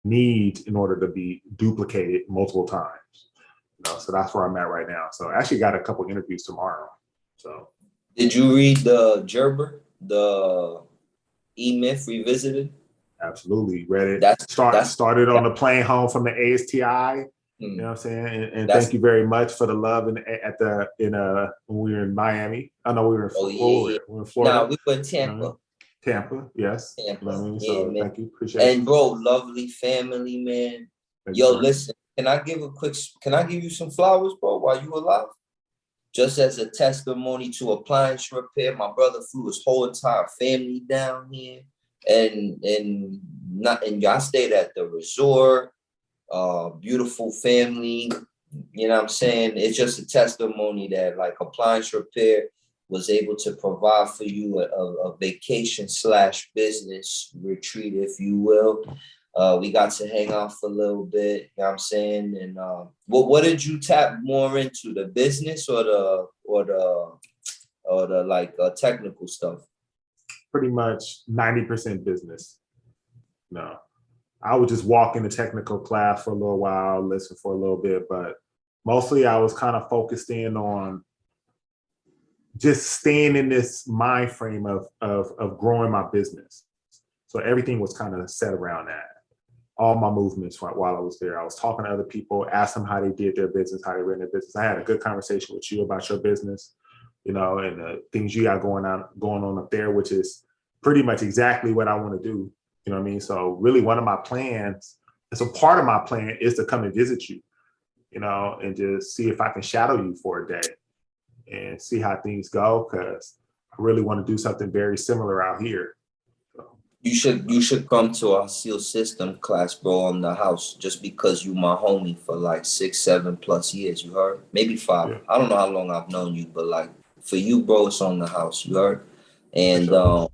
needs in order to be duplicated multiple times. So that's where I'm at right now. So I actually got a couple interviews tomorrow. So did you read the Gerber, the E-Myth Revisited? Absolutely read it. That's Started on the plane home from the ASTI. You know what I'm saying? And thank you very much for the love when we were in Miami. I know we were in Florida. We were in Florida. No, we were in Tampa. Tampa, yes. Tampa. You know what I mean? Yeah, so man. Thank you. Appreciate it. And bro, lovely family, man. Yo, listen, can I give you some flowers, bro, while you alive? Just as a testimony to appliance repair, my brother flew his whole entire family down here. And y'all stayed at the resort, beautiful family. You know what I'm saying? It's just a testimony that like appliance repair was able to provide for you a vacation / business retreat, if you will. We got to hang out for a little bit, you know what I'm saying? And what did you tap more into, the business or the like technical stuff? Pretty much 90% business. No, I would just walk in the technical class for a little while, listen for a little bit, but mostly I was kind of focused in on just staying in this mind frame of growing my business. So everything was kind of set around that. All my movements while I was there, I was talking to other people, asked them how they did their business, how they ran their business. I had a good conversation with you about your business, and the things you got going on up there, which is pretty much exactly what I want to do. You know what I mean? So really one of my plans, so part of my plan is to come and visit you, and just see if I can shadow you for a day and see how things go, because I really want to do something very similar out here. You should come to our SEAL system class, bro, on the house, just because you my homie for like 6-7+ years, you heard? Maybe 5. Yeah. I don't know how long I've known you, but like for you, bro, it's on the house, you heard? And sure.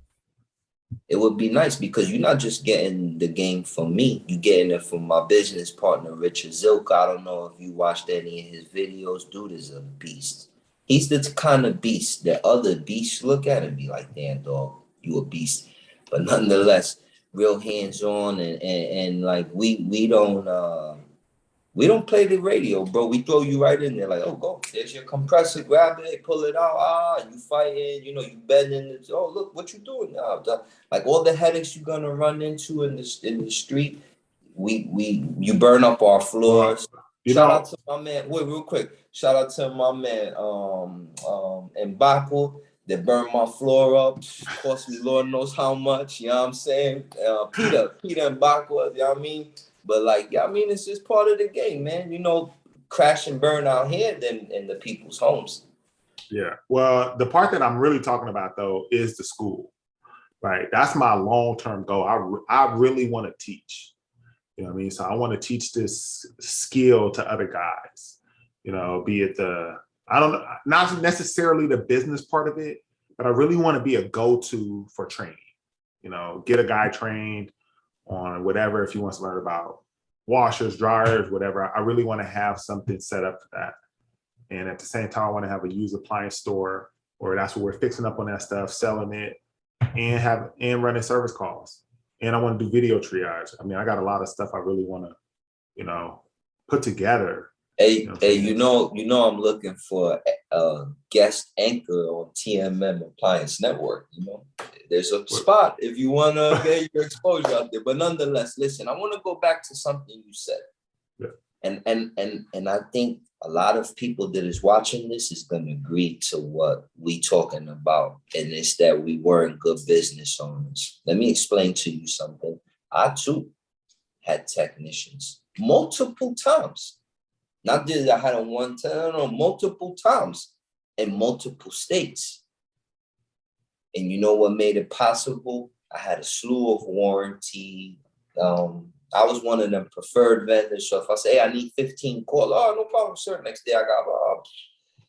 It would be nice because you're not just getting the game from me, you're getting it from my business partner, Richard Zilka. I don't know if you watched any of his videos. Dude is a beast. He's the kind of beast that other beasts look at and be like, damn, dog, you a beast. But nonetheless, real hands-on and like we don't play the radio, bro. We throw you right in there, like, oh, go, there's your compressor, grab it, pull it out, you fighting, you bending it. Oh, look what you doing now. Like all the headaches you're gonna run into in the street, you burn up our floors. Shout out to my man. Wait, real quick. Shout out to my man, M'Baku. They burned my floor up. Cost me Lord knows how much. You know what I'm saying? Peter M'Baku. You know what I mean? But like, yeah, I mean, it's just part of the game, man. Crash and burn out here than in the people's homes. Yeah. Well, the part that I'm really talking about though is the school, right? That's my long-term goal. I really want to teach. You know what I mean? So I want to teach this skill to other guys, be it not necessarily the business part of it, but I really want to be a go-to for training, get a guy trained on whatever, if he wants to learn about washers, dryers, whatever. I really want to have something set up for that. And at the same time, I want to have a used appliance store, or that's where we're fixing up on that stuff, selling it, and running service calls. And I want to do video triage. I mean, I got a lot of stuff I really want to, put together. Hey, I'm looking for a guest anchor on TMM Appliance Network. There's a spot if you want to get your exposure out there. But nonetheless, listen, I want to go back to something you said. Yeah. And I think a lot of people that is watching this is going to agree to what we talking about. And it's that we weren't good business owners. Let me explain to you something. I too had technicians multiple times. Not just I had them one time, no, multiple times in multiple states. And you know what made it possible? I had a slew of warranty. I was one of them preferred vendors. So if I say, hey, I need 15 calls, oh, no problem, sir. Next day I got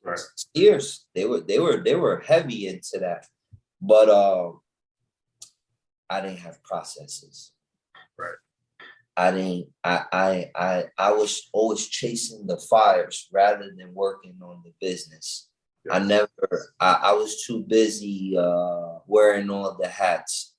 right. Years. They were heavy into that. But I didn't have processes. Right. I was always chasing the fires rather than working on the business. Yes. I was too busy wearing all the hats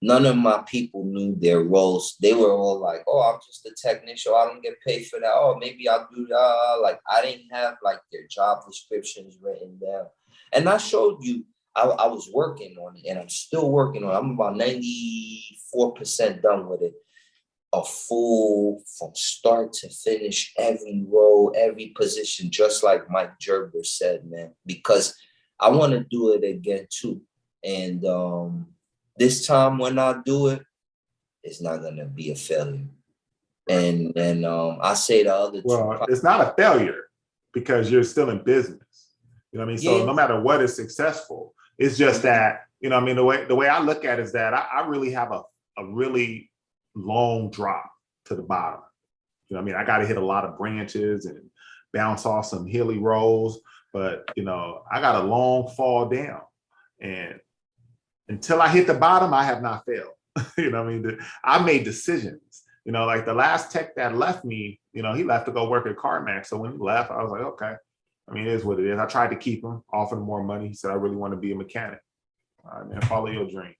none of my people knew their roles. They were all like, oh, I'm just a technician. I don't get paid for that. Oh, maybe I'll do that. Like, I didn't have like their job descriptions written down. And I showed you, I was working on it and I'm still working on it. I'm about 94% done with it. A full, from start to finish, every role, every position, just like Mike Gerber said, man, because I want to do it again too. And this time when I do it, it's not gonna be a failure. And I say the other well, it's not a failure because you're still in business. You know what I mean? So Yeah. no matter what is successful, it's just that, you know what I mean, the way I look at it is that I really have a really long drop to the bottom. You know what I mean? I got to hit a lot of branches and bounce off some hilly rolls, but you know, I got a long fall down. And until I hit the bottom, I have not failed. You know what I mean? I made decisions. You know, like the last tech that left me, you know, he left to go work at CarMax. So when he left, I was like, okay. I mean, it is what it is. I tried to keep him, offer him more money. He said, I really want to be a mechanic. All right, man, follow your dream. You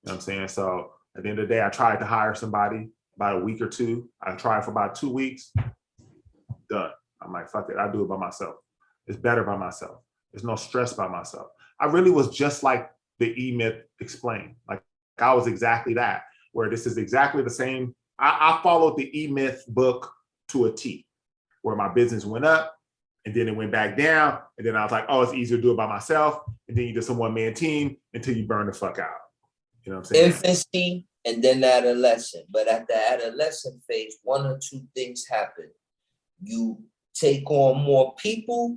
know what I'm saying? So at the end of the day, I tried to hire somebody about a week or two. I tried for about 2 weeks. Done. I'm like, fuck it. I do it by myself. It's better by myself. There's no stress by myself. I really was just like the E-Myth explained. Like I was exactly that, where this is exactly the same. I followed the E-Myth book to a T, where my business went up and then it went back down. And then I was like, oh, it's easier to do it by myself. And then you just a one-man team until you burn the fuck out. You know what I'm saying? Infancy and then adolescent. But at the adolescent phase, one or two things happen. You take on more people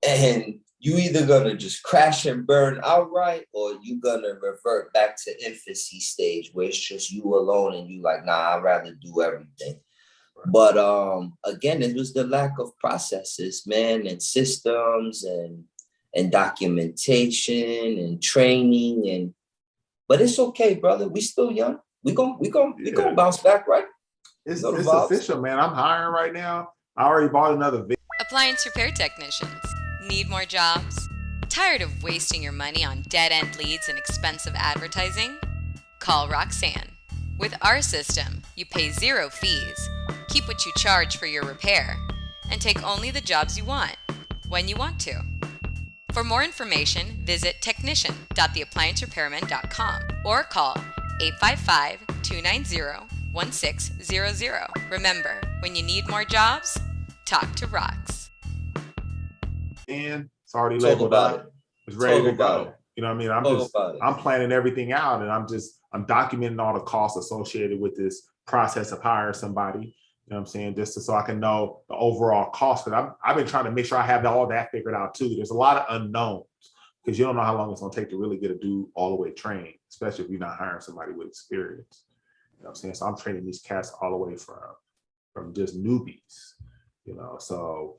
and you either gonna just crash and burn outright or you gonna revert back to infancy stage where it's just you alone and you like, nah, I'd rather do everything. But again, it was the lack of processes, man, and systems and documentation and training but it's okay, brother. We still young. We gonna bounce back, right? It's official, man. I'm hiring right now. I already bought another video. Appliance repair technicians. Need more jobs? Tired of wasting your money on dead-end leads and expensive advertising? Call Roxanne. With our system, you pay 0 fees, keep what you charge for your repair, and take only the jobs you want, when you want to. For more information, visit technician.theappliancerepairman.com or call 855-290-1600. Remember, when you need more jobs, talk to Rox. And it's already labeled up. It's ready to go. You know what I mean? I'm planning everything out and I'm documenting all the costs associated with this process of hiring somebody. You know what I'm saying? Just so I can know the overall cost. Because I've been trying to make sure I have all that figured out too. There's a lot of unknowns because you don't know how long it's going to take to really get a dude all the way trained, especially if you're not hiring somebody with experience. You know what I'm saying? So I'm training these cats all the way from just newbies, you know. So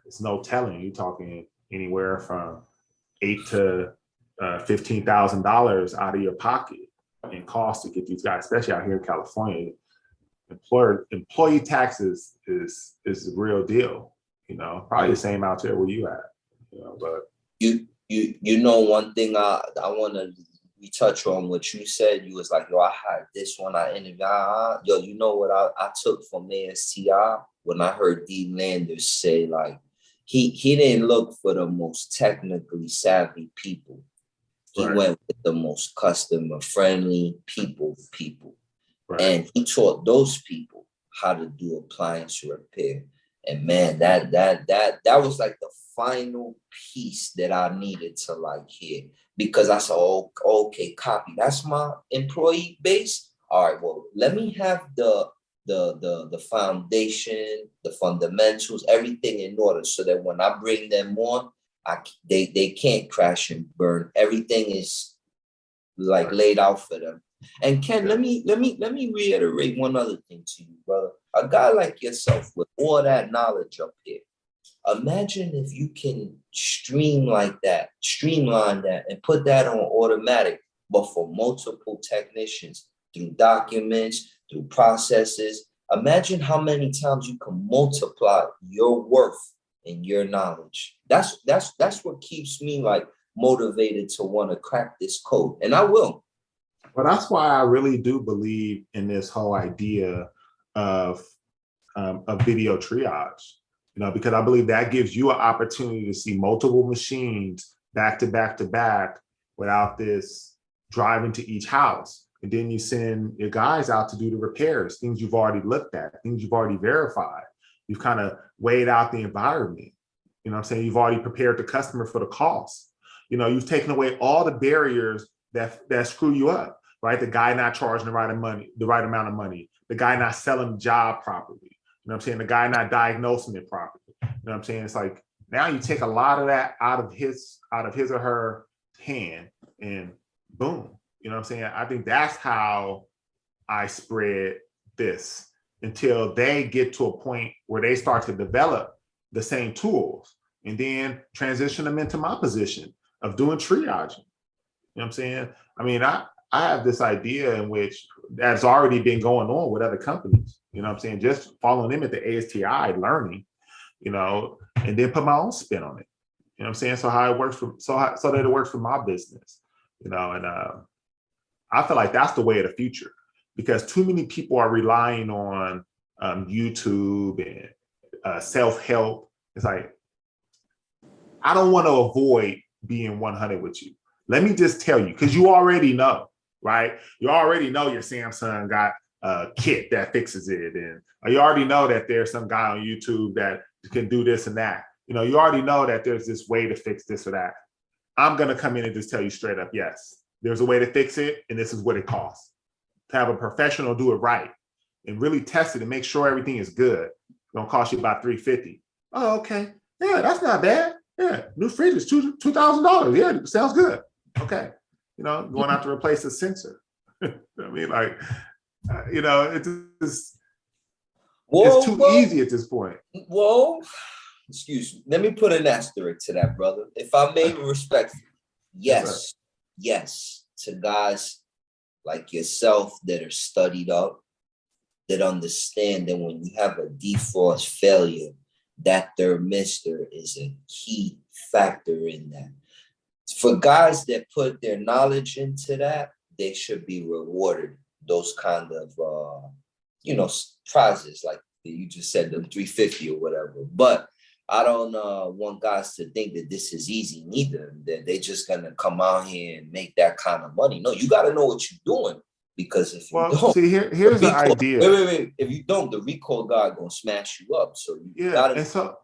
it's no telling. You're talking anywhere from $8,000 to $15,000 out of your pocket in cost to get these guys, especially out here in California. Employee taxes is the real deal, you know. Probably the same out there where you at, you know. But you know, one thing I want to retouch on what you said. You was like, yo, I had this one I interviewed. Yo, you know what I took from ASTI when I heard D. Landers say like he didn't look for the most technically savvy people. He went with the most customer friendly people. Right. And he taught those people how to do appliance repair. And man, that was like the final piece that I needed to like hear, because I said, oh, okay, copy. That's my employee base. All right, well, let me have the foundation, the fundamentals, everything in order so that when I bring them on, they can't crash and burn. Everything is like laid out for them. And Ken, let me reiterate one other thing to you, brother. A guy like yourself with all that knowledge up here, imagine if you can streamline that and put that on automatic, but for multiple technicians through documents, through processes. Imagine how many times you can multiply your worth and your knowledge. That's what keeps me like motivated to want to crack this code. And I will. Well, that's why I really do believe in this whole idea of video triage, because I believe that gives you an opportunity to see multiple machines back to back to back without this driving to each house. And then you send your guys out to do the repairs, things you've already looked at, things you've already verified. You've kind of weighed out the environment. You know what I'm saying? You've already prepared the customer for the cost. You've taken away all the barriers that screw you up, right? The guy not charging the right amount of money, the guy not selling the job properly. You know what I'm saying? The guy not diagnosing it properly. You know what I'm saying? It's like now you take a lot of that out of his or her hand and boom. You know what I'm saying? I think that's how I spread this until they get to a point where they start to develop the same tools and then transition them into my position of doing triaging. You know what I'm saying? I mean, I have this idea in which that's already been going on with other companies. You know what I'm saying? Just following them at the ASTI learning, and then put my own spin on it. You know what I'm saying? So how it works so that it works for my business, and I feel like that's the way of the future because too many people are relying on YouTube and self-help. It's like, I don't want to avoid being 100 with you. Let me just tell you, because you already know, right? You already know your Samsung got a kit that fixes it. And you already know that there's some guy on YouTube that can do this and that. You already know that there's this way to fix this or that. I'm going to come in and just tell you straight up, yes, there's a way to fix it. And this is what it costs. To have a professional do it right and really test it and make sure everything is good. It's going to cost you about $350. Oh, okay. Yeah, that's not bad. Yeah, new fridge is $2,000. Yeah, sounds good. Okay. Going out to replace a sensor. I mean, like, it's just, it's too easy at this point. Whoa. Excuse me. Let me put an asterisk to that, brother. If I may respect, yes, to guys like yourself that are studied up, that understand that when you have a defrost failure, that thermistor is a key factor in that. For guys that put their knowledge into that, they should be rewarded those kind of, prizes like you just said, them 350 or whatever. But I don't want guys to think that this is easy neither, that they just gonna come out here and make that kind of money. No, you got to know what you're doing, because if you don't, see, here's the idea. Wait. If you don't, the recall guy gonna smash you up. So you gotta. And so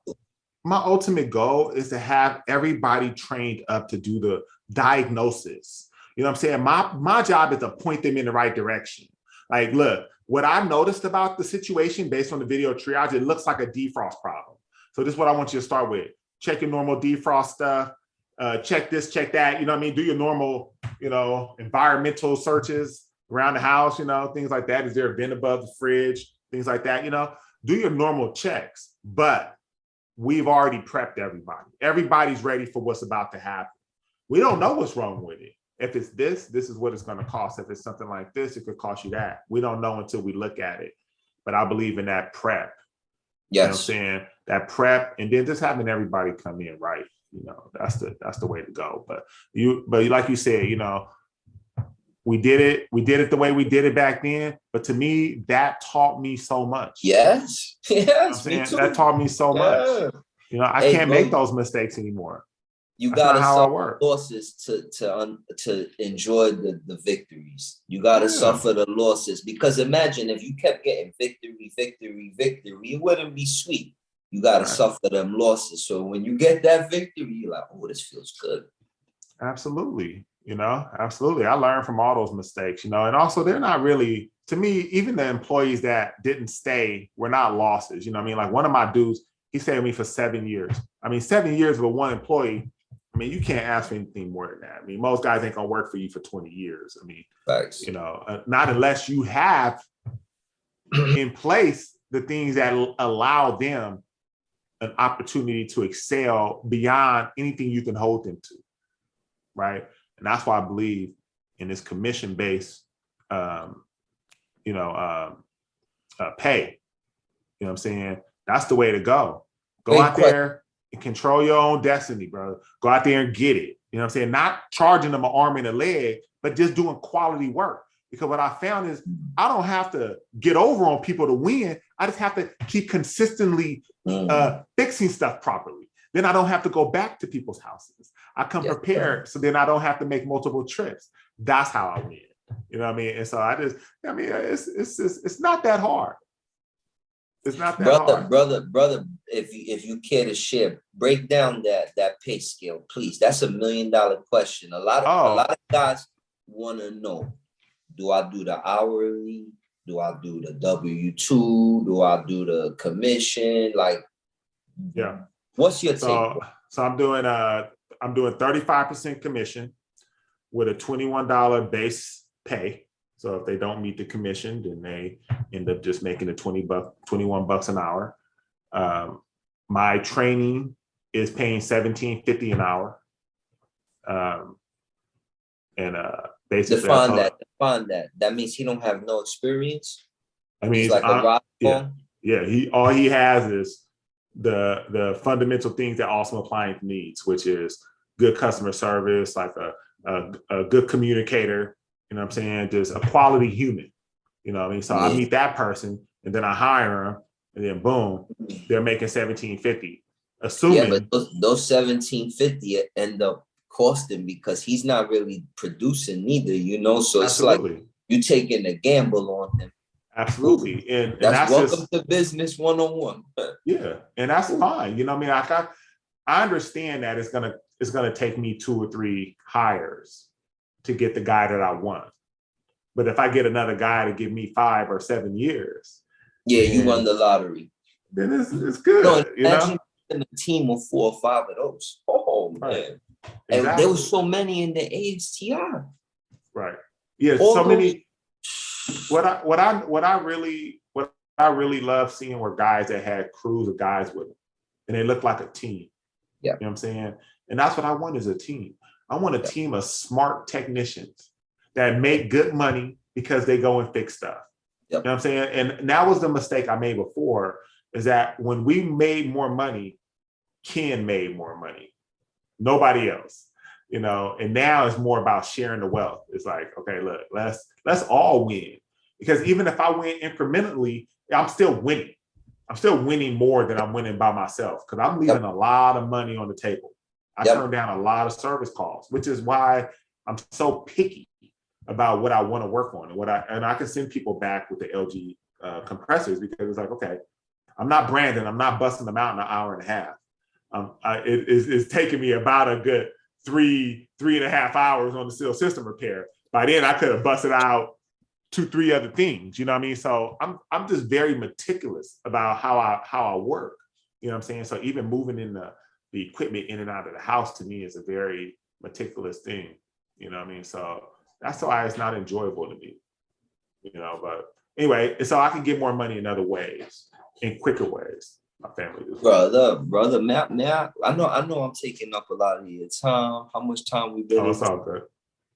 my ultimate goal is to have everybody trained up to do the diagnosis. You know what I'm saying? My job is to point them in the right direction. Like, look, what I noticed about the situation based on the video triage, it looks like a defrost problem. So this is what I want you to start with. Check your normal defrost stuff. Check this, check that. You know what I mean? Do your normal, environmental searches around the house, things like that. Is there a vent above the fridge? Things like that, do your normal checks. But we've already prepped everybody. Everybody's ready for what's about to happen. We don't know what's wrong with it. If it's this is what it's going to cost. If it's something like this, it could cost you that. We don't know until we look at it. But I believe in that prep. Yes. You know what I'm saying? That prep, and then just having everybody come in right. That's the way to go. But like you said, we did it the way we did it back then. But to me, that taught me so much. Yes. Me too. That taught me so much. I can't make those mistakes anymore. You gotta suffer losses to enjoy the victories. You gotta suffer the losses, because imagine if you kept getting victory, it wouldn't be sweet. You gotta suffer them losses. So when you get that victory, you're like, oh, this feels good. Absolutely. Absolutely. I learned from all those mistakes, and also they're not really, to me, even the employees that didn't stay were not losses. Like one of my dudes, he stayed with me for 7 years. 7 years with one employee. You can't ask for anything more than that. Most guys ain't gonna work for you for 20 years. Thanks. Not unless you have in place the things that allow them an opportunity to excel beyond anything you can hold them to, right? And that's why I believe in this commission-based, pay. You know what I'm saying? That's the way to go. Go out there and control your own destiny, bro. Go out there and get it. You know what I'm saying? Not charging them an arm and a leg, but just doing quality work. Because what I found is I don't have to get over on people to win. I just have to keep consistently fixing stuff properly. Then I don't have to go back to people's houses. I come prepared, so then I don't have to make multiple trips. That's how I win. You know what I mean? And so it's not that hard. It's not that hard. Brother, if you care to share, break down that pay scale, please. That's $1 million question. A lot of guys want to know, do I do the hourly? Do I do the W-2? Do I do the commission? Like, what's your take? So I'm doing 35% commission with a $21 base pay. So if they don't meet the commission, then they end up just making the $21 an hour. My training is paying $17.50 an hour. Basically define that. That means he don't have no experience. I mean, he's like a rock all he has is the fundamental things that Awesome Appliance needs, which is good customer service, like a good communicator. You know what I'm saying? Just a quality human. You know what I mean? So I meet that person and then I hire him and then boom, they're making $17.50. Assuming but those $17.50 end up costing because he's not really producing neither, you know? So it's like you taking a gamble on him. Absolutely. And that's welcome to business 101. Yeah. And that's fine. You know what I mean? I understand that it's gonna take me 2 or 3 hires to get the guy that I want. But if I get another guy to give me 5 or 7 years, you won the lottery. Then it's good. No, imagine a team of 4 or 5 of those. Oh man. Right. And there was so many in the ASTI. Right. Yeah. So many. What I really love seeing were guys that had crews of guys with them, and they looked like a team. Yeah. You know what I'm saying? And that's what I want is a team. I want a team of smart technicians that make good money because they go and fix stuff. You know what I'm saying? And that was the mistake I made before, is that when we made more money, Ken made more money. Nobody else. You know, and now it's more about sharing the wealth. It's like, okay, look, let's all win. Because even if I win incrementally, I'm still winning. I'm still winning more than I'm winning by myself because I'm leaving a lot of money on the table. I turn down a lot of service calls, which is why I'm so picky about what I want to work on and I can send people back with the LG compressors because it's like, okay, I'm not branding, I'm not busting them out in an hour and a half. It's taking me about a good 3.5 hours on the seal system repair. By then I could have busted out 2-3 other things, you know what I mean? So I'm just very meticulous about how I work. You know what I'm saying? So even moving in the equipment in and out of the house to me is a very meticulous thing. You know what I mean? So that's why it's not enjoyable to me. You know, but anyway, so I can get more money in other ways, in quicker ways. My family does. Brother, Matt, I know I'm taking up a lot of your time. How much time we've been? Oh, it's all good.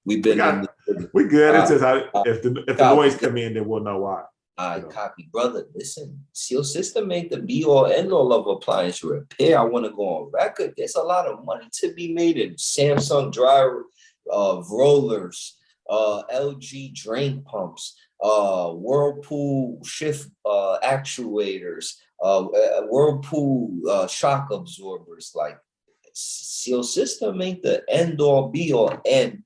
We've been we good. It's just if the noise come in, then we'll know why. I copy, brother. Listen, Seal System ain't the be all end all of appliance repair. I want to go on record. There's a lot of money to be made in Samsung dryer rollers, LG drain pumps, Whirlpool shift actuators, Whirlpool shock absorbers. Like Seal System ain't the end all be all. And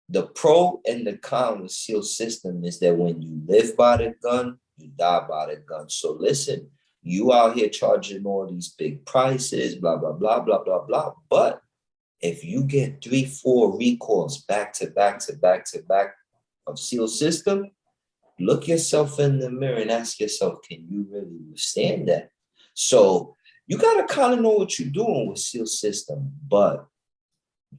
the pro and the con with Seal System is that when you live by the gun, you die by the gun. So listen, you out here charging all these big prices, blah, blah, blah, blah, blah, blah. But if you get 3-4 recalls back to back of Seal System, look yourself in the mirror and ask yourself, can you really withstand that? So you got to kind of know what you're doing with Seal System. But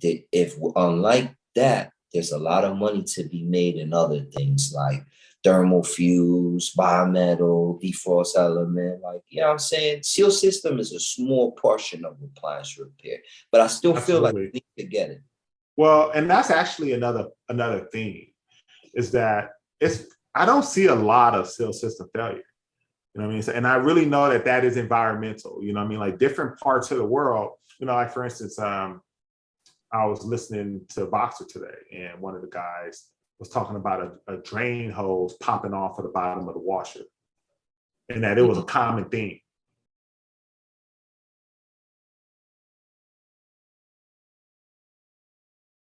if unlike that, there's a lot of money to be made in other things like thermal fuse, bimetal, defrost element. Like, you know what I'm saying? Seal System is a small portion of appliance repair, but I still feel like we need to get it. Well, and that's actually another thing is that I don't see a lot of Seal System failure. You know what I mean? So, and I really know that is environmental. You know what I mean? Like different parts of the world, you know, like for instance, I was listening to Boxer today, and one of the guys was talking about a drain hose popping off of the bottom of the washer, and that it was a common theme.